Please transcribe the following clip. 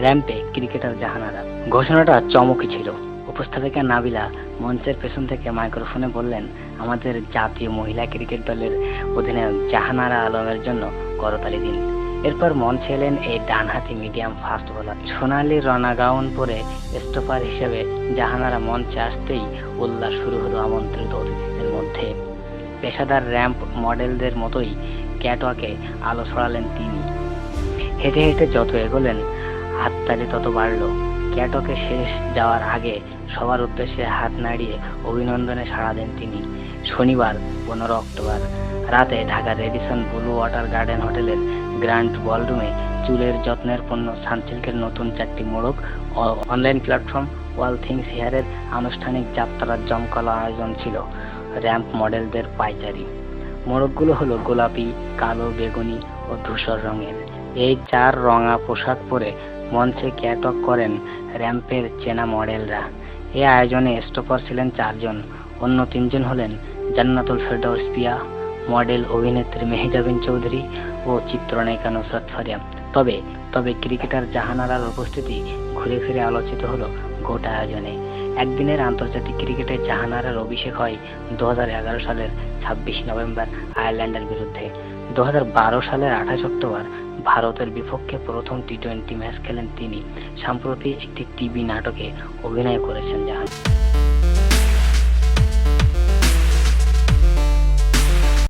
র্যাম্পে cricketer Jahanara. ঘোষণাটা চমকই ছিল। উপস্থাপিকা নাবিলা মঞ্চের পেছন থেকে মাইক্রোফোনে বললেন, আমাদের জাতীয় মহিলা ক্রিকেট দলের অধিনায়ক জাহানারা আলমের জন্য করতালি দিন। এরপর মঞ্চে এলেন এই ডানহাতি মিডিয়াম ফাস্ট বোলার। সোনালি রনাগাউন পরে স্টপার হিসেবে জাহানারা মঞ্চে আসতেই উল্লাস শুরু হলো আমন্ত্রিত অতিথিদের মধ্যে। পেশাদার র্যাম্প মডেলদের মতোই ক্যাটওয়াকে আলো ছড়ালেন তিনি। হেঁটে হেঁটে যত এগোলেন হাততালি তত বাড়ল। ক্যাটওয়াকে শেষ যাওয়ার আগে সবার উদ্দেশ্যে হাত নাড়িয়ে অভিনন্দনে সাড়া দেন তিনি। শনিবার 15 অক্টোবর রাতে ঢাকার রেডিসন ব্লু ওয়াটার গার্ডেন হোটেলের গ্র্যান্ড বলরুমে চুলের যত্নের পণ্য সানসিল্কের নতুন 4টি মোড়ক ও অনলাইন প্ল্যাটফর্ম অল থিংস হেয়ারের আনুষ্ঠানিক যাত্রার জমকালো আয়োজন ছিল র্যাম্প মডেলদের পাইচারি। মোড়কগুলো হলো গোলাপি, কালো, বেগুনি ও ধূসর রঙের। এই 4 রঙা পোশাক পরে মঞ্চে ক্যাটওয়াক করেন র্যাম্পের চেনা মডেলরা। এই আয়োজনে স্টপার ছিলেন 4 জন। অন্য 3 জন হলেন জান্নাতুল ফেরদৌস পিয়া, মডেল অভিনেত্রী মেহজাবিন চৌধুরী ও চিত্রনায়িকা নুসরাত ফারিয়া। তবে ক্রিকেটার জাহানারার উপস্থিতি ঘুরে ফিরে আলোচিত হলো গোটা আয়োজনে। একদিনের আন্তর্জাতিক ক্রিকেটে জাহানারার অভিষেক হয় 2011 সালের 26 নভেম্বর আয়ারল্যান্ডের বিরুদ্ধে। 2012 সালের 28 অক্টোবর ভারতের বিপক্ষে প্রথম টি-20 ম্যাচ খেলেন তিনি। সম্প্রতি একটি টিভি নাটকে অভিনয় করেছেন জাহানারা।